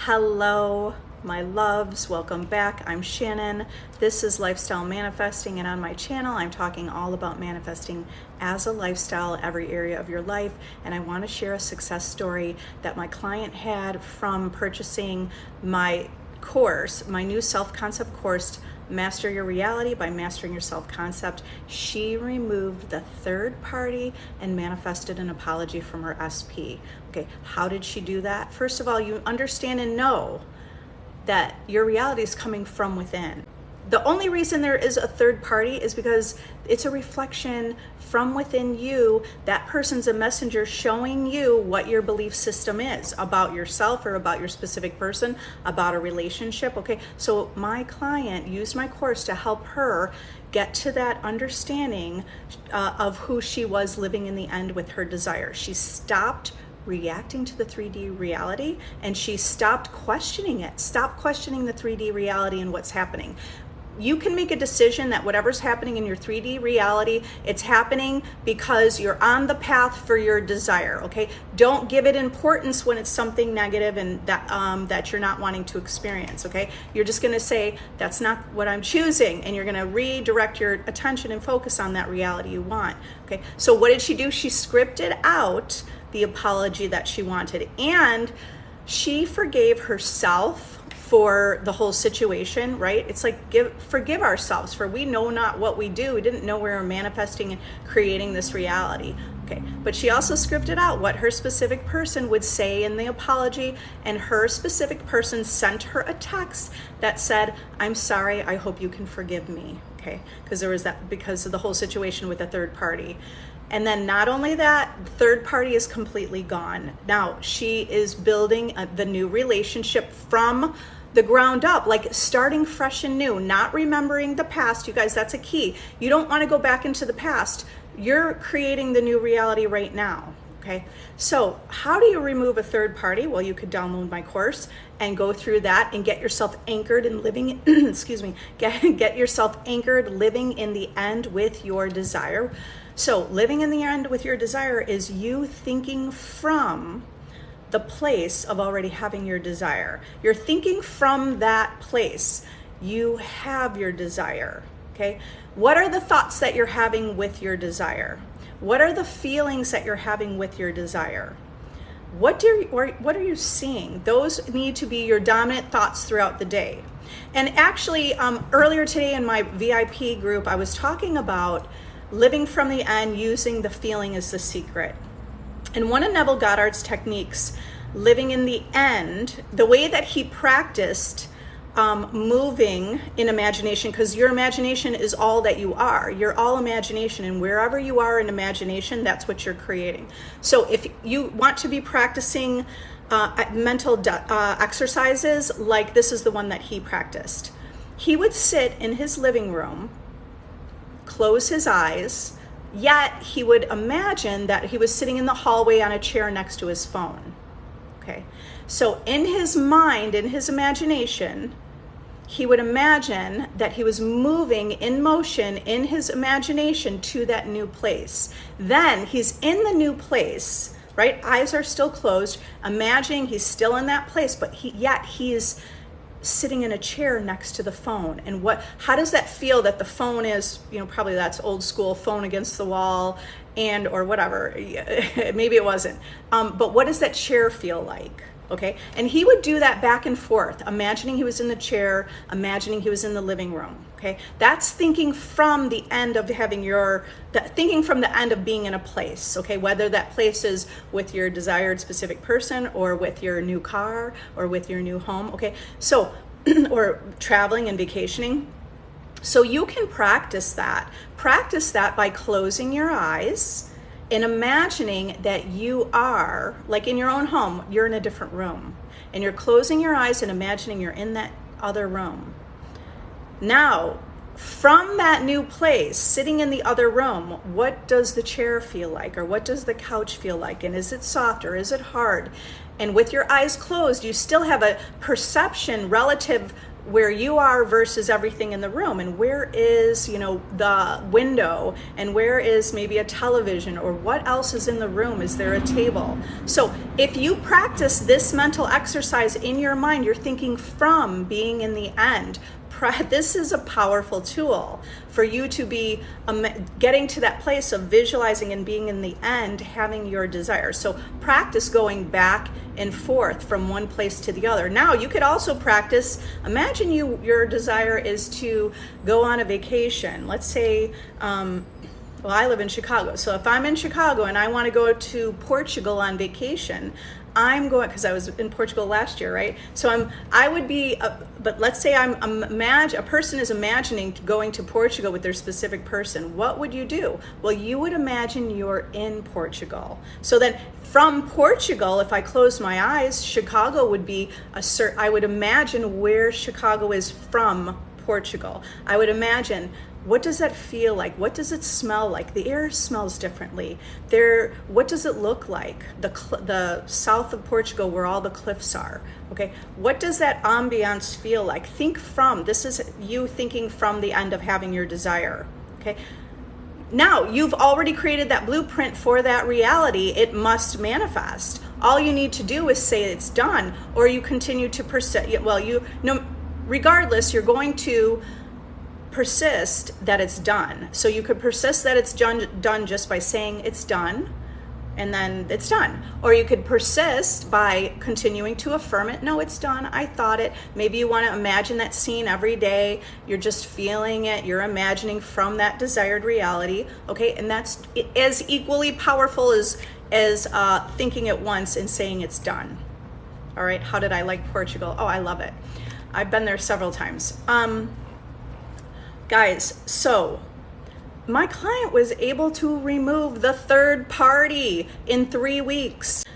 Hello, my loves. Welcome back. I'm Shannon. This is Lifestyle Manifesting, and on my channel, I'm talking all about manifesting as a lifestyle, every area of your life. And I want to share a success story that my client had from purchasing my course, my new self-concept course, Master Your Reality by Mastering Your Self-Concept. She removed the third party and manifested an apology from her SP. Okay, how did she do that? First of all, you understand and know that your reality is coming from within. The only reason there is a third party is because it's a reflection from within you. That person's a messenger showing you what your belief system is about yourself or about your specific person, about a relationship. Okay, so my client used my course to help her get to that understanding of who she was living in the end with her desire. She stopped reacting to the 3D reality and she stopped questioning it. Stop questioning the 3D reality and what's happening. You can make a decision that whatever's happening in your 3D reality, it's happening because you're on the path for your desire, okay? Don't give it importance when it's something negative and that you're not wanting to experience, okay? You're just gonna say, that's not what I'm choosing, and you're gonna redirect your attention and focus on that reality you want, okay? So what did she do? She scripted out the apology that she wanted, and she forgave herself for the whole situation, right? It's like forgive ourselves, for we know not what we do. We didn't know we were manifesting and creating this reality. Okay, but she also scripted out what her specific person would say in the apology, and her specific person sent her a text that said, I'm sorry, I hope you can forgive me, okay? Because of the whole situation with the third party. And then not only that, third party is completely gone. Now she is building the new relationship from the ground up, like starting fresh and new, not remembering the past. You guys, that's a key. You don't want to go back into the past. You're creating the new reality right now. Okay, so how do you remove a third party? Well, you could download my course and go through that and get yourself anchored in living, excuse me, get yourself anchored living in the end with your desire. So living in the end with your desire is you thinking from the place of already having your desire. You're thinking from that place. You have your desire, okay? What are the thoughts that you're having with your desire? What are the feelings that you're having with your desire? What are you seeing? Those need to be your dominant thoughts throughout the day. And actually, earlier today in my VIP group, I was talking about living from the end, using the feeling as the secret. And one of Neville Goddard's techniques, living in the end, the way that he practiced moving in imagination, because your imagination is all that you are. You're all imagination, and wherever you are in imagination, that's what you're creating. So if you want to be practicing mental exercises, like this is the one that he practiced. He would sit in his living room, close his eyes, yet he would imagine that he was sitting in the hallway on a chair next to his phone. Okay, so in his mind, in his imagination, he would imagine that he was moving in motion in his imagination to that new place. Then he's in the new place, right? Eyes are still closed, imagining he's still in that place, but yet he's sitting in a chair next to the phone. And how does that feel, that the phone is, probably that's old school, phone against the wall and or whatever, maybe it wasn't, but what does that chair feel like? Okay, and he would do that back and forth, imagining he was in the chair, imagining he was in the living room. Okay, that's thinking from the end of thinking from the end of being in a place. Okay, whether that place is with your desired specific person, or with your new car, or with your new home. Okay, so or traveling and vacationing. So you can practice that by closing your eyes and imagining that you are, like in your own home, you're in a different room, and you're closing your eyes and imagining you're in that other room. Now, from that new place, sitting in the other room, what does the chair feel like, or what does the couch feel like, and is it soft or is it hard? And with your eyes closed, you still have a perception relative where you are versus everything in the room, and where is, you know, the window, and where is maybe a television, or what else is in the room? Is there a table? So if you practice this mental exercise in your mind, you're thinking from being in the end. This is a powerful tool for you to be getting to that place of visualizing and being in the end, having your desire. So practice going back and forth from one place to the other. Now you could also practice, imagine your desire is to go on a vacation. Let's say, well, I live in Chicago. So if I'm in Chicago and I want to go to Portugal on vacation, I'm going, because I was in Portugal last year, right? So I would be, but let's say a person is imagining going to Portugal with their specific person. What would you do? Well, you would imagine you're in Portugal. So then from Portugal, if I close my eyes, Chicago would be I would imagine where Chicago is from Portugal. I would imagine, what does that feel like? What does it smell like? The air smells differently. What does it look like? The south of Portugal, where all the cliffs are. Okay, what does that ambiance feel like? Think from, this is you thinking from the end of having your desire. Okay, now you've already created that blueprint for that reality. It must manifest. All you need to do is say it's done, or you continue to persist. Well, regardless, you're going to persist that it's done. So you could persist that it's done just by saying it's done, and then it's done. Or you could persist by continuing to affirm it. No, it's done. I thought it. Maybe you want to imagine that scene every day. You're just feeling it. You're imagining from that desired reality. Okay, and that's as equally powerful as thinking it once and saying it's done. All right. How did I like Portugal? Oh, I love it. I've been there several times. Guys, so my client was able to remove the third party in 3 weeks.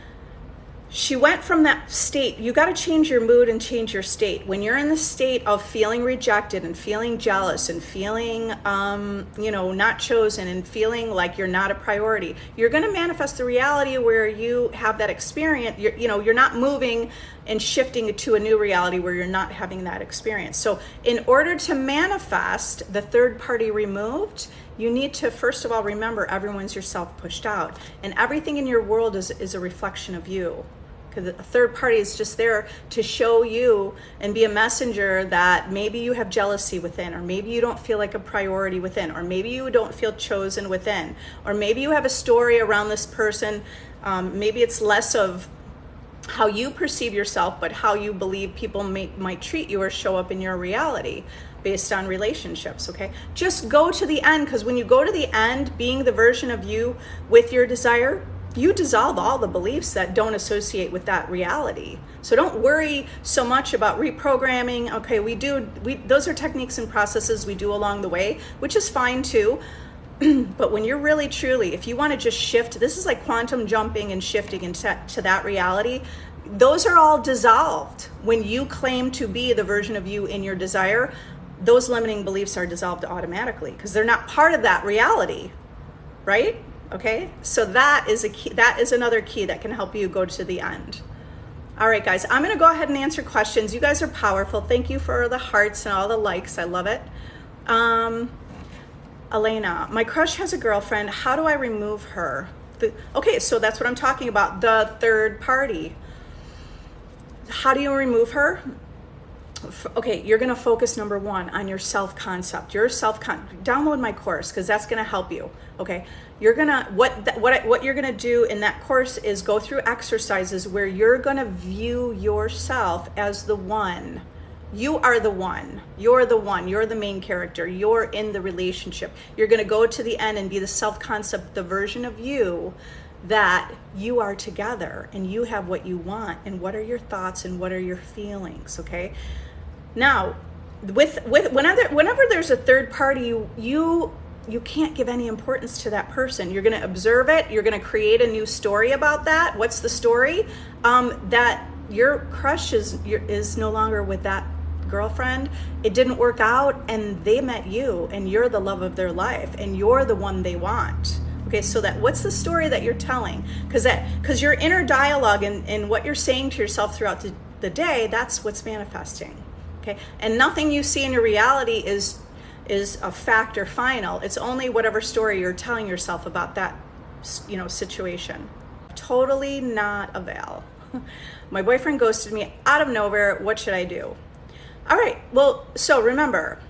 She went from that state. You got to change your mood and change your state. When you're in the state of feeling rejected and feeling jealous and feeling, not chosen and feeling like you're not a priority, you're going to manifest the reality where you have that experience. You're not moving and shifting to a new reality where you're not having that experience. So in order to manifest the third party removed, you need to, first of all, remember everyone's yourself pushed out, and everything in your world is a reflection of you. Because a third party is just there to show you and be a messenger that maybe you have jealousy within, or maybe you don't feel like a priority within, or maybe you don't feel chosen within, or maybe you have a story around this person. Maybe it's less of how you perceive yourself, but how you believe people might treat you or show up in your reality based on relationships. Okay, just go to the end, because when you go to the end, being the version of you with your desire, you dissolve all the beliefs that don't associate with that reality. So don't worry so much about reprogramming. Okay, those are techniques and processes we do along the way, which is fine too. But when you're really truly, if you want to just shift, this is like quantum jumping and shifting into that reality. Those are all dissolved when you claim to be the version of you in your desire. Those limiting beliefs are dissolved automatically because they're not part of that reality, right? Okay, so that is a key. That is another key that can help you go to the end. All right, guys, I'm going to go ahead and answer questions. You guys are powerful. Thank you for the hearts and all the likes. I love it. Elena, my crush has a girlfriend. How do I remove her? Okay, so that's what I'm talking about. The third party. How do you remove her? Okay, you're going to focus, number one, on your self-concept. Download my course, because that's going to help you. Okay, you're going to, what you're going to do in that course is go through exercises where you're going to view yourself as the one. You are the one. You're the one. You're the main character. You're in the relationship. You're going to go to the end and be the self-concept, the version of you that you are together and you have what you want and what are your thoughts and what are your feelings. Okay. Now, whenever there's a third party, you can't give any importance to that person. You're going to observe it. You're going to create a new story about that. What's the story? That your crush is no longer with that girlfriend. It didn't work out and they met you and you're the love of their life and you're the one they want. Okay, so what's the story that you're telling? Because your inner dialogue and what you're saying to yourself throughout the day, that's what's manifesting. okay? And nothing you see in your reality is a fact or final. It's only whatever story you're telling yourself about that, situation. Totally not a Val. My boyfriend ghosted me out of nowhere. What should I do? All right, well, so remember,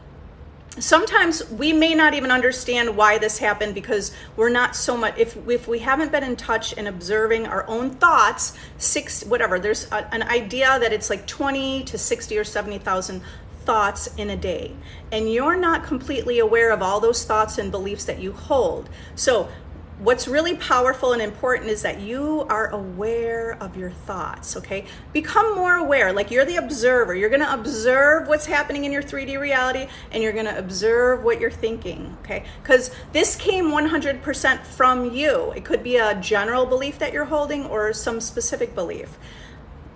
sometimes we may not even understand why this happened because we're not so much, if we haven't been in touch and observing our own thoughts, there's an idea that it's like 20 to 60 or 70,000 thoughts in a day. And you're not completely aware of all those thoughts and beliefs that you hold. So what's really powerful and important is that you are aware of your thoughts, okay? Become more aware, like you're the observer. You're gonna observe what's happening in your 3D reality and you're gonna observe what you're thinking, okay? Because this came 100% from you. It could be a general belief that you're holding or some specific belief.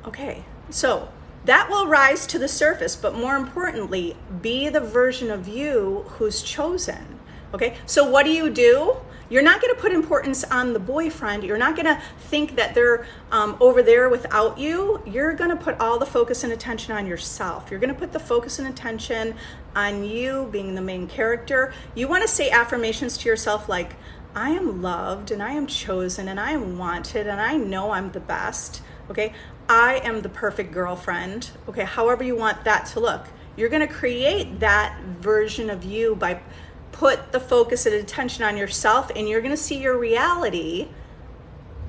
Okay, so that will rise to the surface, but more importantly, be the version of you who's chosen, okay? So what do? You're not going to put importance on the boyfriend. You're not going to think that they're over there without you. You're going to put all the focus and attention on yourself. You're going to put the focus and attention on you being the main character. You want to say affirmations to yourself like, I am loved and I am chosen and I am wanted and I know I'm the best, okay? I am the perfect girlfriend, okay? However you want that to look. You're going to create that version of you by put the focus and attention on yourself, and you're going to see your reality,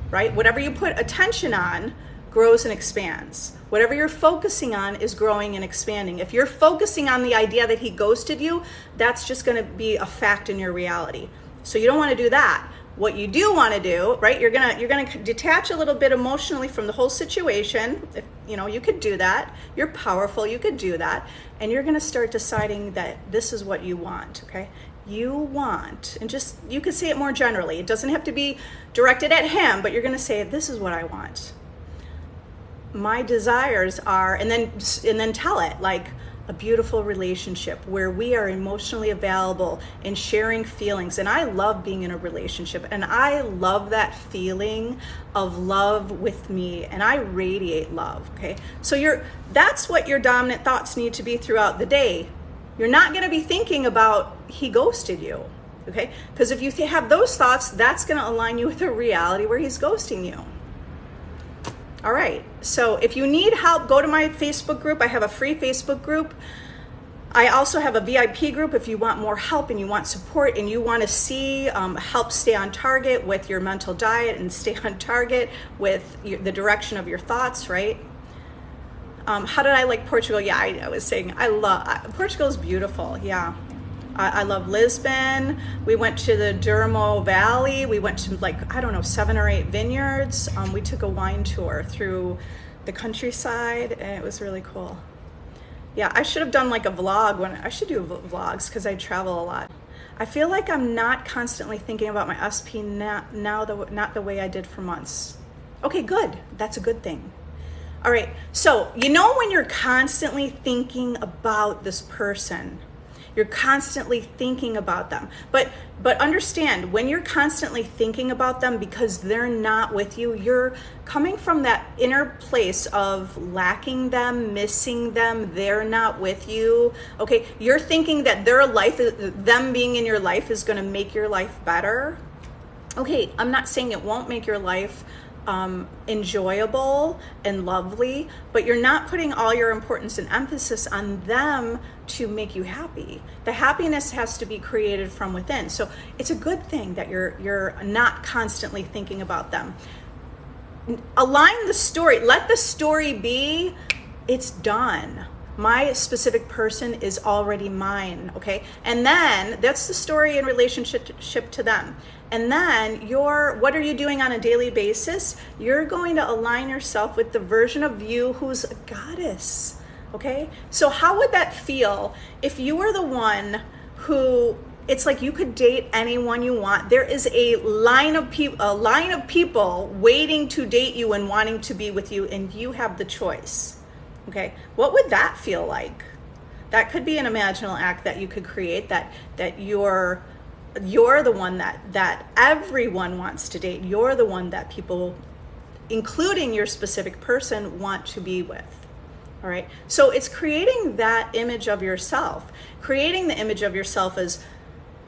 right? Whatever you put attention on grows and expands. Whatever you're focusing on is growing and expanding. If you're focusing on the idea that he ghosted you, that's just going to be a fact in your reality. So you don't want to do that. What you do want to do, right? You're gonna detach a little bit emotionally from the whole situation. If, you could do that. You're powerful. You could do that, and you're gonna start deciding that this is what you want. Okay, you want, and you could say it more generally. It doesn't have to be directed at him, but you're gonna say, "This is what I want. My desires are," and then tell it like, a beautiful relationship where we are emotionally available and sharing feelings. And I love being in a relationship, and I love that feeling of love with me, and I radiate love, okay? So that's what your dominant thoughts need to be throughout the day. You're not going to be thinking about he ghosted you, okay? Because if you have those thoughts, that's going to align you with a reality where he's ghosting you. All right, so if you need help, go to my Facebook group. I have a free Facebook group. I also have a VIP group if you want more help and you want support and you want to see help stay on target with your mental diet and stay on target with the direction of your thoughts, right? How did I like Portugal? Yeah, I was saying Portugal is beautiful, yeah. I love Lisbon. We went to the Durmo Valley. We went to 7 or 8 vineyards. We took a wine tour through the countryside, and it was really cool. Yeah, I should have done like a vlog. I should do vlogs because I travel a lot. I feel like I'm not constantly thinking about my SP now, not the way I did for months. Okay, good. That's a good thing. All right, so when you're constantly thinking about this person, you're constantly thinking about them. But understand, when you're constantly thinking about them because they're not with you, you're coming from that inner place of lacking them, missing them, they're not with you. Okay, you're thinking that them being in your life is gonna make your life better. Okay, I'm not saying it won't make your life enjoyable and lovely, but you're not putting all your importance and emphasis on them to make you happy. The happiness has to be created from within. So it's a good thing that you're not constantly thinking about them. Align the story. Let the story be, it's done. My specific person is already mine, okay? And then that's the story in relationship to them. And then what are you doing on a daily basis? You're going to align yourself with the version of you who's a goddess, okay? So how would that feel if you were the one who, it's like you could date anyone you want. There is a line of people waiting to date you and wanting to be with you, and you have the choice. Okay, what would that feel like? That could be an imaginal act that you could create, that you're the one that everyone wants to date. You're the one that people, including your specific person, want to be with. All right. So it's creating that image of yourself. Creating the image of yourself is,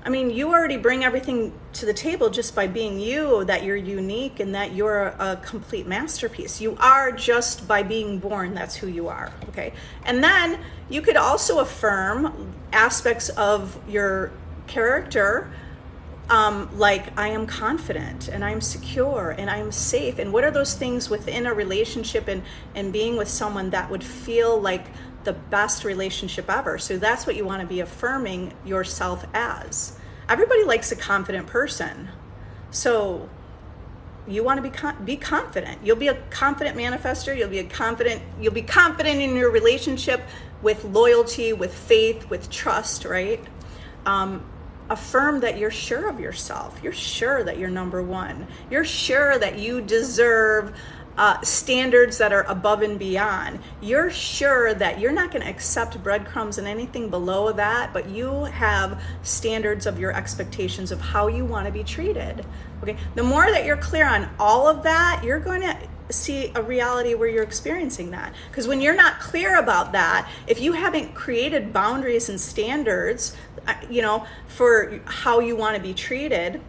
I mean, you already bring everything to the table just by being you, that you're unique and that you're a complete masterpiece. You are, just by being born, that's who you are, okay? And then you could also affirm aspects of your character, like I am confident and I'm secure and I'm safe. And what are those things within a relationship and being with someone that would feel like the best relationship ever? So that's what you want to be affirming yourself as. Everybody likes a confident person. So you want to be confident. You'll be a confident manifester. You'll be confident in your relationship, with loyalty, with faith, with trust, right? Affirm that you're sure of yourself. You're sure that you're number one. You're sure that you deserve standards that are above and beyond. You're sure that you're not going to accept breadcrumbs and anything below that, but you have standards of your expectations of how you want to be treated. Okay. The more that you're clear on all of that, you're going to see a reality where you're experiencing that. Because when you're not clear about that, if you haven't created boundaries and standards, for how you want to be treated,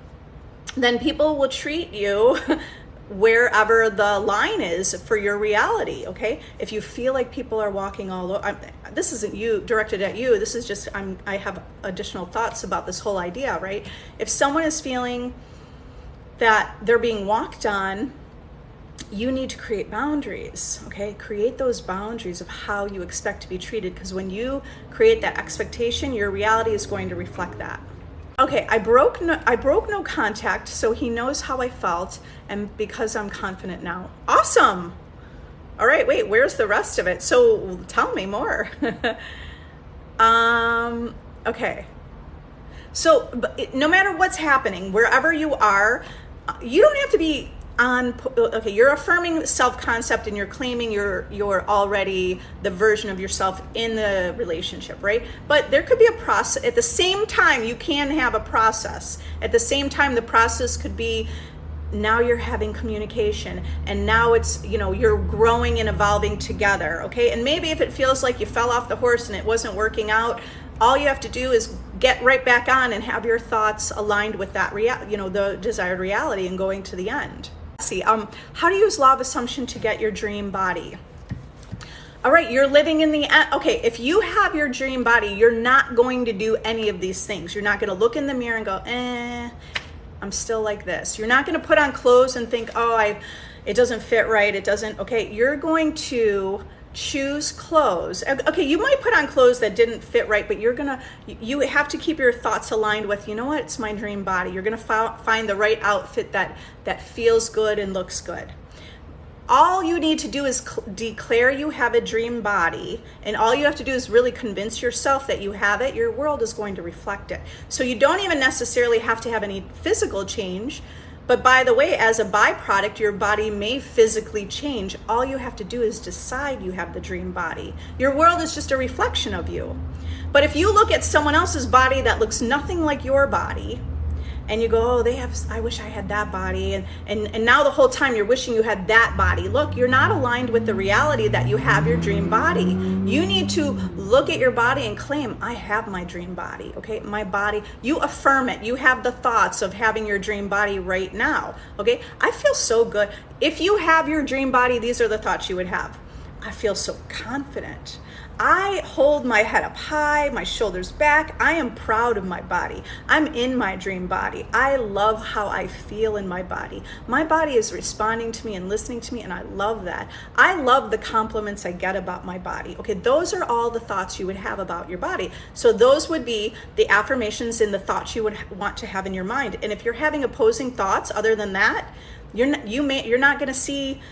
then people will treat you wherever the line is for your reality. Okay. If you feel like people are walking all over, this isn't you directed at you. This is just, I have additional thoughts about this whole idea, right? If someone is feeling that they're being walked on, you need to create boundaries, okay? Create those boundaries of how you expect to be treated, because when you create that expectation, your reality is going to reflect that. Okay, I broke no contact, so he knows how I felt, and because I'm confident now. Awesome. All right, wait, where's the rest of it? So tell me more. Okay. So no matter what's happening, wherever you are, you don't have to be okay, you're affirming self-concept and you're claiming you're already the version of yourself in the relationship, right? But there could be a process. At the same time, you can have a process. At the same time, the process could be, now you're having communication, and now it's, you're growing and evolving together, okay? And maybe if it feels like you fell off the horse and it wasn't working out, all you have to do is get right back on and have your thoughts aligned with that the desired reality and going to the end. See, how to use law of assumption to get your dream body. All right, you're living in the, okay, if you have your dream body, you're not going to do any of these things. You're not going to look in the mirror and go, I'm still like this. You're not going to put on clothes and think, it doesn't fit right. It doesn't, okay, you're going to choose clothes. Okay, you might put on clothes that didn't fit right, but you have to keep your thoughts aligned with, what, it's my dream body. You're going to find the right outfit that feels good and looks good. All you need to do is declare you have a dream body, and all you have to do is really convince yourself that you have it. Your world is going to reflect it. So you don't even necessarily have to have any physical change. But by the way, as a byproduct, your body may physically change. All you have to do is decide you have the dream body. Your world is just a reflection of you. But if you look at someone else's body that looks nothing like your body, and you go, I wish I had that body. And now the whole time you're wishing you had that body. Look, you're not aligned with the reality that you have your dream body. You need to look at your body and claim, I have my dream body, okay? My body, you affirm it. You have the thoughts of having your dream body right now, okay? I feel so good. If you have your dream body, these are the thoughts you would have. I feel so confident. I hold my head up high, my shoulders back. I am proud of my body. I'm in my dream body. I love how I feel in my body. My body is responding to me and listening to me, and I love that. I love the compliments I get about my body. Okay, those are all the thoughts you would have about your body. So those would be the affirmations and the thoughts you would want to have in your mind. And if you're having opposing thoughts other than that, you're not going to see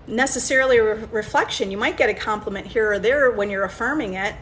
necessarily a reflection. You might get a compliment here or there when you're affirming it.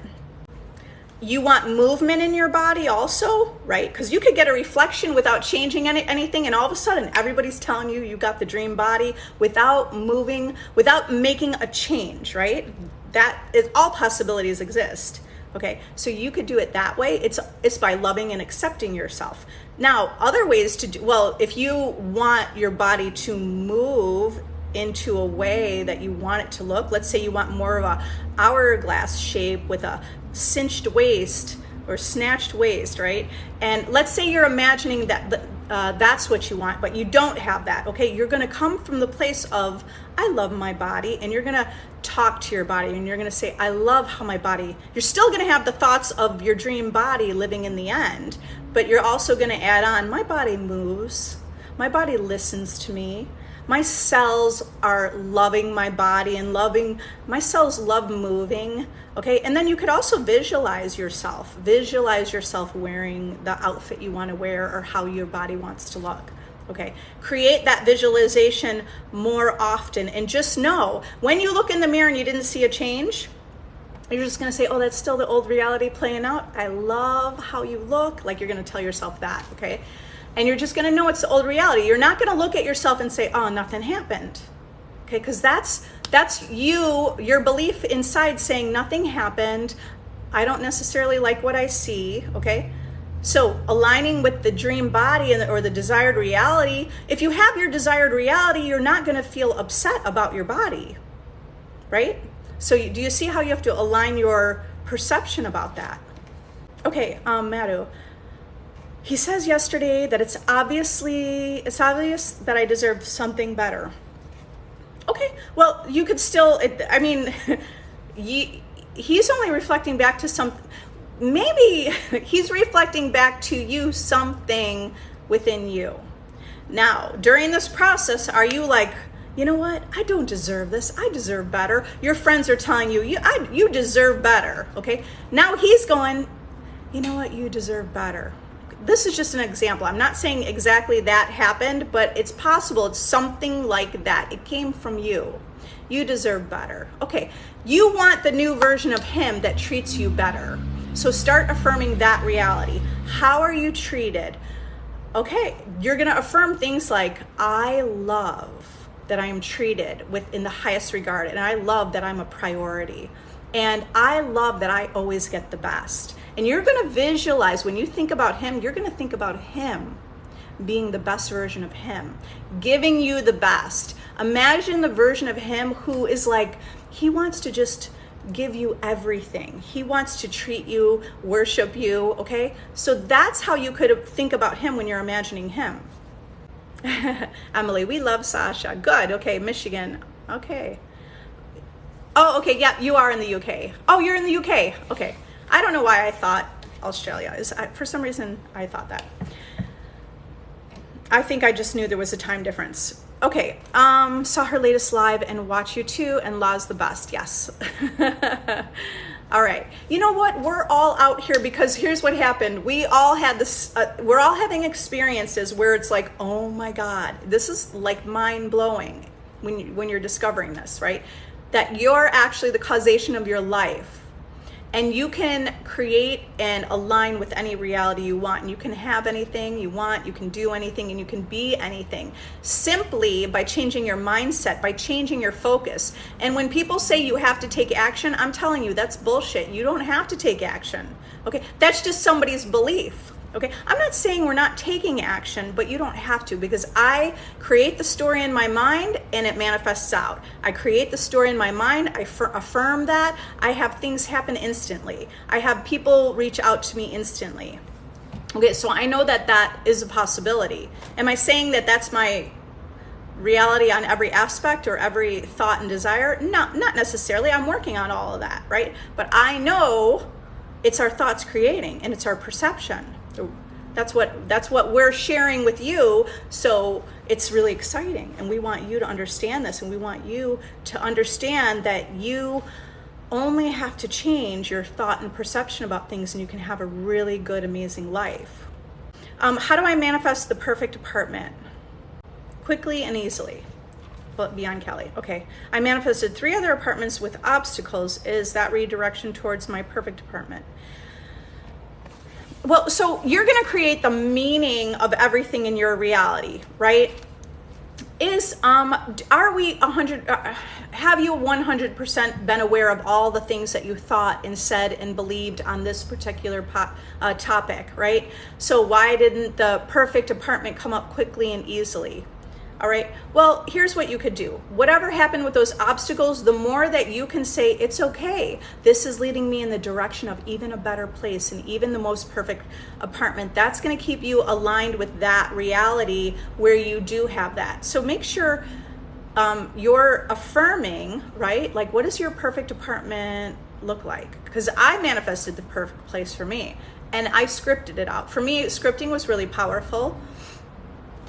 You want movement in your body also, right? Because you could get a reflection without changing anything, and all of a sudden everybody's telling you you got the dream body without moving, without making a change, right? That is, all possibilities exist. Okay, so you could do it that way. It's by loving and accepting yourself. Now, other ways to do, well, if you want your body to move into a way that you want it to look. Let's say you want more of a hourglass shape with a cinched waist or snatched waist, right? And let's say you're imagining that that's what you want, but you don't have that, okay? You're gonna come from the place of, I love my body, and you're gonna talk to your body, and you're gonna say, I love how my body, you're still gonna have the thoughts of your dream body living in the end, but you're also gonna add on, my body moves, my body listens to me, my cells are loving my body and my cells love moving, okay? And then you could also visualize yourself wearing the outfit you want to wear or how your body wants to look, okay? Create that visualization more often, and just know, when you look in the mirror and you didn't see a change, you're just gonna say, oh, that's still the old reality playing out. I love how you look, like you're gonna tell yourself that, okay? And you're just gonna know it's the old reality. You're not gonna look at yourself and say, oh, nothing happened. Okay, because that's your belief inside saying nothing happened. I don't necessarily like what I see, okay? So aligning with the dream body or the desired reality, if you have your desired reality, you're not gonna feel upset about your body, right? So do you see how you have to align your perception about that? Okay, Madhu. He says yesterday that it's obvious that I deserve something better. Okay, well, you could still, he's only reflecting back to maybe he's reflecting back to you something within you. Now, during this process, are you like, you know what, I don't deserve this, I deserve better. Your friends are telling you, you deserve better, okay? Now he's going, you know what, you deserve better. This is just an example. I'm not saying exactly that happened, but it's possible it's something like that. It came from you. You deserve better. Okay, you want the new version of him that treats you better. So start affirming that reality. How are you treated? Okay, you're gonna affirm things like, I love that I am treated in the highest regard, and I love that I'm a priority, and I love that I always get the best. And you're gonna visualize, when you think about him, you're gonna think about him being the best version of him, giving you the best. Imagine the version of him who is like, he wants to just give you everything. He wants to treat you, worship you, okay? So that's how you could think about him when you're imagining him. Emily, we love Sasha. Good, okay, Michigan, okay. Oh, okay, yeah, you are in the UK. Oh, you're in the UK, okay. I don't know why I thought Australia is. For some reason, I thought that. I think I just knew there was a time difference. Okay, saw her latest live and watch you too, and La's the best, yes. All right, you know what? We're all out here because here's what happened. We all had this, we're all having experiences where it's like, oh my God, this is like mind blowing when you're discovering this, right? That you're actually the causation of your life. And you can create and align with any reality you want, and you can have anything you want, you can do anything, and you can be anything simply by changing your mindset, by changing your focus. And when people say you have to take action, I'm telling you, that's bullshit. You don't have to take action, okay? That's just somebody's belief, okay? I'm not saying we're not taking action, but you don't have to, because I create the story in my mind and it manifests out. I create the story in my mind, I affirm that, I have things happen instantly. I have people reach out to me instantly. Okay, so I know that that is a possibility. Am I saying that that's my reality on every aspect or every thought and desire? No, not necessarily. I'm working on all of that, right? But I know it's our thoughts creating, and it's our perception. That's what we're sharing with you. So it's really exciting, and we want you to understand this, and we want you to understand that you only have to change your thought and perception about things, and you can have a really good, amazing life. How do I manifest the perfect apartment? Quickly and easily. Beyond Kelly. Okay. I manifested 3 other apartments with obstacles. Is that redirection towards my perfect apartment? Well, so you're going to create the meaning of everything in your reality, right? Are we 100, have you 100% been aware of all the things that you thought and said and believed on this particular topic, right? So why didn't the perfect apartment come up quickly and easily? All right, well, here's what you could do. Whatever happened with those obstacles, the more that you can say, it's okay. This is leading me in the direction of even a better place and even the most perfect apartment. That's gonna keep you aligned with that reality where you do have that. So make sure you're affirming, right? Like, what does your perfect apartment look like? Because I manifested the perfect place for me and I scripted it out. For me, scripting was really powerful.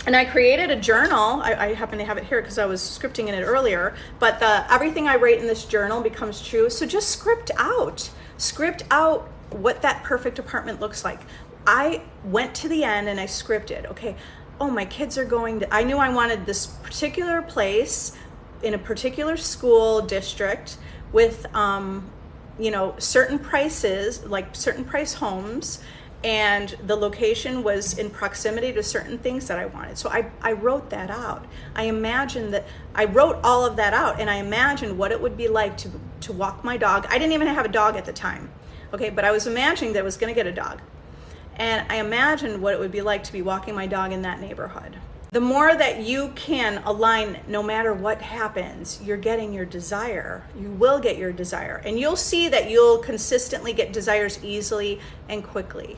And I created a journal. I happen to have it here because I was scripting in it earlier, but everything I write in this journal becomes true. So just script out what that perfect apartment looks like. I went to the end and I scripted, okay, oh, my kids are going to, I knew I wanted this particular place in a particular school district with, certain prices, like certain price homes, and the location was in proximity to certain things that I wanted. So I wrote that out. I wrote all of that out, and I imagined what it would be like to walk my dog. I didn't even have a dog at the time, okay, but I was imagining that I was gonna get a dog. And I imagined what it would be like to be walking my dog in that neighborhood. The more that you can align, no matter what happens, you're getting your desire. You will get your desire. And you'll see that you'll consistently get desires easily and quickly.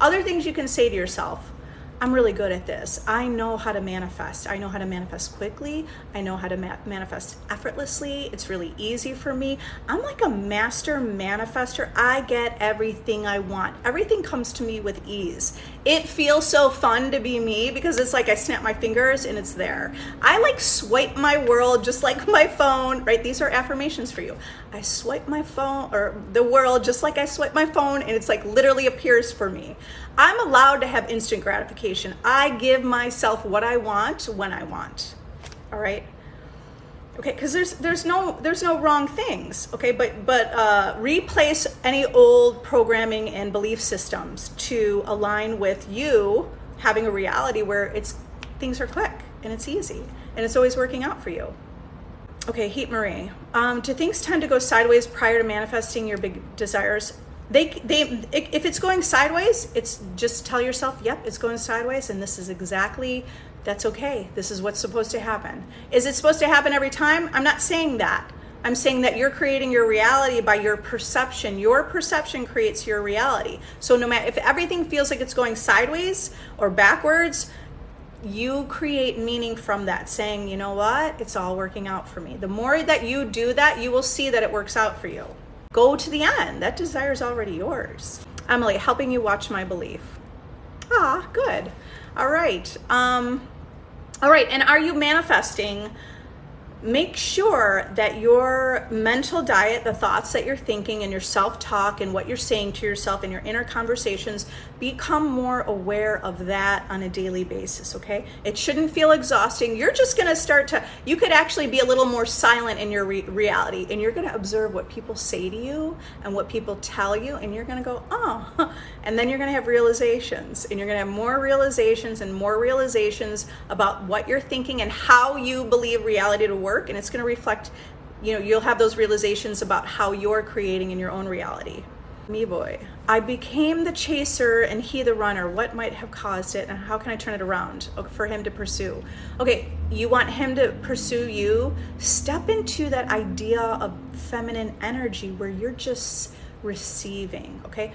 Other things you can say to yourself: I'm really good at this. I know how to manifest. I know how to manifest quickly. I know how to manifest effortlessly. It's really easy for me. I'm like a master manifester. I get everything I want. Everything comes to me with ease. It feels so fun to be me because it's like I snap my fingers and it's there. I like swipe my world just like my phone, right? These are affirmations for you. I swipe my phone, or the world, just like I swipe my phone, and it's like literally appears for me. I'm allowed to have instant gratification. I give myself what I want when I want. All right. Okay, because there's no wrong things. Okay, but replace any old programming and belief systems to align with you having a reality where things are quick and it's easy and it's always working out for you. Okay, Heat Marie. Do things tend to go sideways prior to manifesting your big desires? If it's going sideways, it's just tell yourself, yep, it's going sideways, and that's okay. This is what's supposed to happen. Is it supposed to happen every time? I'm not saying that. I'm saying that you're creating your reality by your perception. Your perception creates your reality. So no matter if everything feels like it's going sideways or backwards, you create meaning from that, saying, you know what, it's all working out for me. The more that you do that, you will see that it works out for you. Go to the end. That desire is already yours. Emily, helping you watch my belief. Ah, good. All right. And are you manifesting? Make sure that your mental diet, the thoughts that you're thinking and your self-talk and what you're saying to yourself and your inner conversations, become more aware of that on a daily basis, okay? It shouldn't feel exhausting. You're just gonna you could actually be a little more silent in your reality, and you're gonna observe what people say to you and what people tell you, and you're gonna go, oh, and then you're gonna have realizations, and you're gonna have more realizations and more realizations about what you're thinking and how you believe reality to work, and it's gonna reflect, you'll have those realizations about how you're creating in your own reality. Me boy, I became the chaser and he the runner. What might have caused it, and how can I turn it around for him to pursue? Okay, you want him to pursue you? Step into that idea of feminine energy where you're just receiving, okay?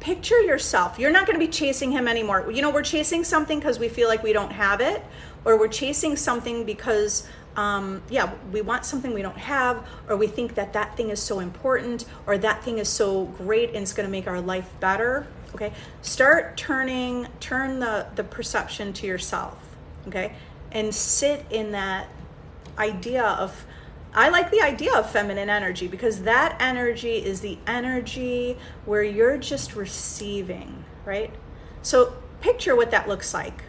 Picture yourself. You're not going to be chasing him anymore. We're chasing something because we feel like we don't have it, or we're chasing something because we want something we don't have, or we think that thing is so important, or that thing is so great and it's going to make our life better. Okay, turn the perception to yourself, okay, and sit in that idea of, I like the idea of feminine energy, because that energy is the energy where you're just receiving, right? So picture what that looks like.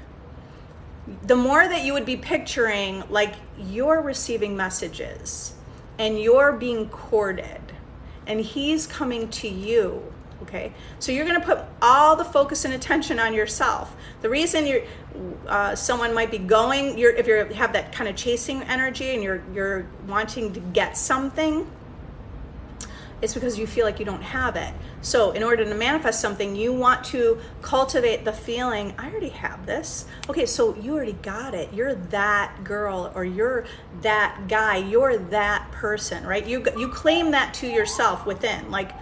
The more that you would be picturing like you're receiving messages and you're being courted and he's coming to you, okay? So you're gonna put all the focus and attention on yourself. The reason someone might be going, if you have that kind of chasing energy and you're wanting to get something, It's because you feel like you don't have it. So in order to manifest something, you want to cultivate the feeling, I already have this. Okay, so you already got it. You're that girl, or you're that guy, you're that person, right? You claim that to yourself within, like,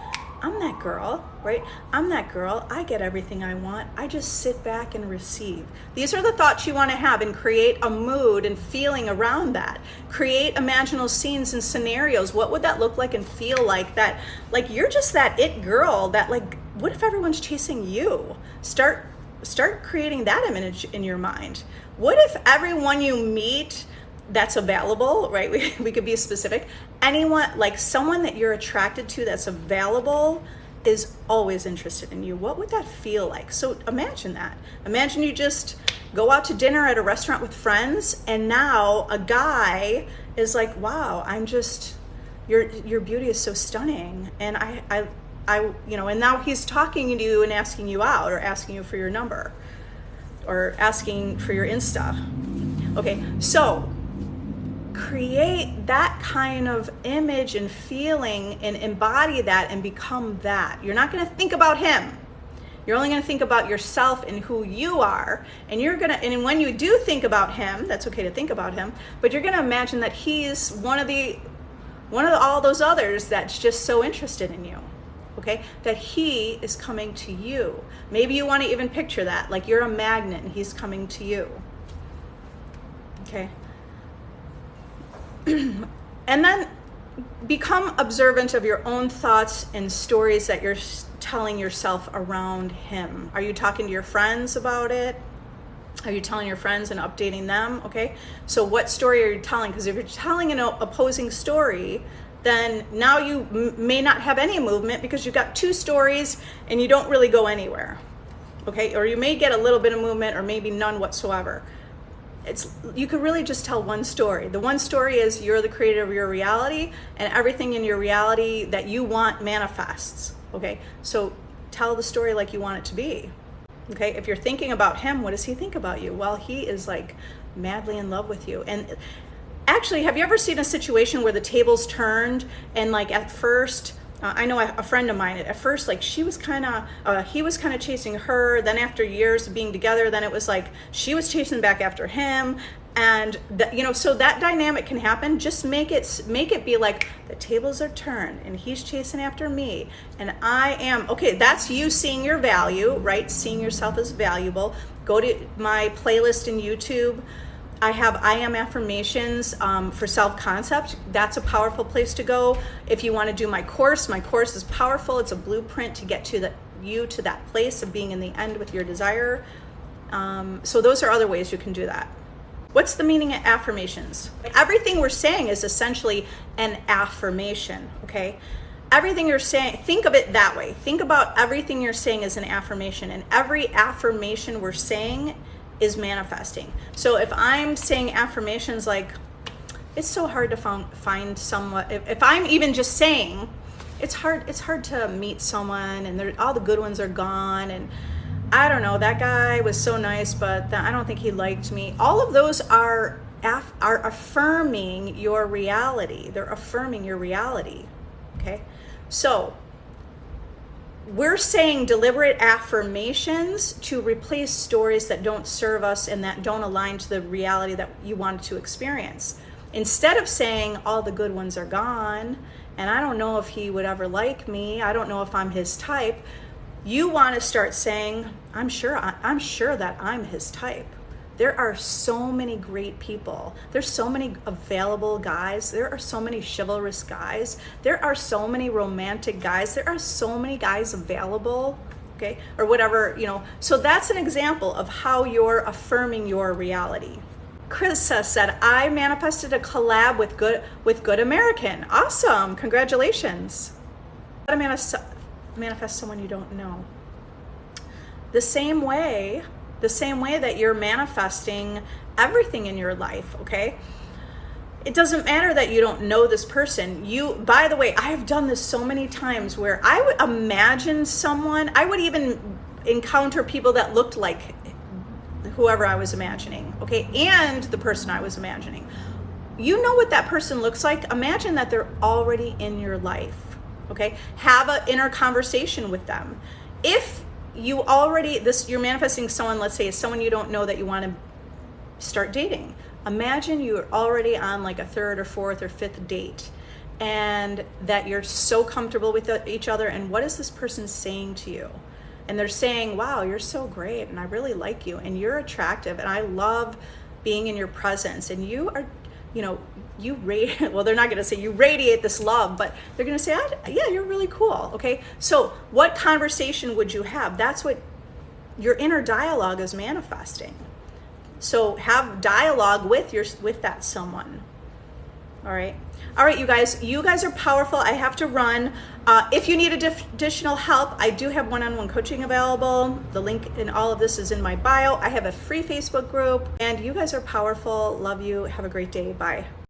I'm that girl, right? I'm that girl. I get everything I want. I just sit back and receive. These are the thoughts you want to have, and create a mood and feeling around that. Create imaginal scenes and scenarios. What would that look like and feel like? That, like, you're just that it girl that, like, what if everyone's chasing you? Start creating that image in your mind. What if everyone you meet that's available, right? We could be specific. Anyone, like someone that you're attracted to that's available is always interested in you. What would that feel like? So imagine that. Imagine you just go out to dinner at a restaurant with friends, and now a guy is like, wow, your beauty is so stunning. And I, and now he's talking to you and asking you out, or asking you for your number, or asking for your Insta. Okay, so create that kind of image and feeling and embody that and become that. You're not going to think about him. You're only going to think about yourself and who you are. And and when you do think about him, that's okay to think about him, but you're going to imagine that he's one of all those others that's just so interested in you. Okay, that he is coming to you. Maybe you want to even picture that, like you're a magnet and he's coming to you. Okay. And then become observant of your own thoughts and stories that you're telling yourself around him. Are you talking to your friends about it? Are you telling your friends and updating them? Okay, so what story are you telling? Because if you're telling an opposing story, then now you may not have any movement, because you've got two stories and you don't really go anywhere. Okay, or you may get a little bit of movement, or maybe none whatsoever. You could really just tell one story. The one story is you're the creator of your reality, and everything in your reality that you want manifests. Okay, so tell the story like you want it to be. Okay, if you're thinking about him, what does he think about you? Well, he is like madly in love with you. And actually, have you ever seen a situation where the tables turned, and like at first, I know a friend of mine, at first, like he was kind of chasing her. Then after years of being together, then it was like she was chasing back after him. And so that dynamic can happen. Just make it be like the tables are turned and he's chasing after me, and I am, okay, that's you seeing your value, right? Seeing yourself as valuable. Go to my playlist in YouTube. I have I am affirmations for self-concept. That's a powerful place to go. If you want to do my course is powerful. It's a blueprint to get to that place of being in the end with your desire. So those are other ways you can do that. What's the meaning of affirmations? Everything we're saying is essentially an affirmation, okay? Everything you're saying, think of it that way. Think about everything you're saying as an affirmation, and every affirmation we're saying is manifesting. So if I'm saying affirmations like, it's so hard to find someone, if I'm even just saying, it's hard to meet someone, and all the good ones are gone, and I don't know, that guy was so nice, but I don't think he liked me. All of those are affirming your reality. They're affirming your reality, okay? So we're saying deliberate affirmations to replace stories that don't serve us and that don't align to the reality that you wanted to experience. Instead of saying all the good ones are gone, and I don't know if he would ever like me, I don't know if I'm his type, you want to start saying, I'm sure that I'm his type. There are so many great people. There's so many available guys. There are so many chivalrous guys. There are so many romantic guys. There are so many guys available, okay? Or whatever, So that's an example of how you're affirming your reality. Krista said, I manifested a collab with Good American. Awesome, congratulations. How to manifest someone you don't know. The same way that you're manifesting everything in your life, okay? It doesn't matter that you don't know this person. By the way, I have done this so many times where I would imagine someone, I would even encounter people that looked like whoever I was imagining, okay? And the person I was imagining. You know what that person looks like? Imagine that they're already in your life. Okay, have an inner conversation with them. If you already, you're manifesting someone, let's say it's someone you don't know that you want to start dating. Imagine you're already on like a third or fourth or fifth date, and that you're so comfortable with each other, and what is this person saying to you? And they're saying, wow, you're so great, and I really like you, and you're attractive, and I love being in your presence, and you are, you know, you radiate, well, they're not going to say you radiate this love, but they're going to say, yeah, you're really cool. Okay, so what conversation would you have? That's what your inner dialogue is manifesting. So have dialogue with that someone. All right, you guys are powerful. I have to run. If you need additional help, I do have one-on-one coaching available. The link in all of this is in my bio. I have a free Facebook group, and you guys are powerful. Love you. Have a great day. Bye.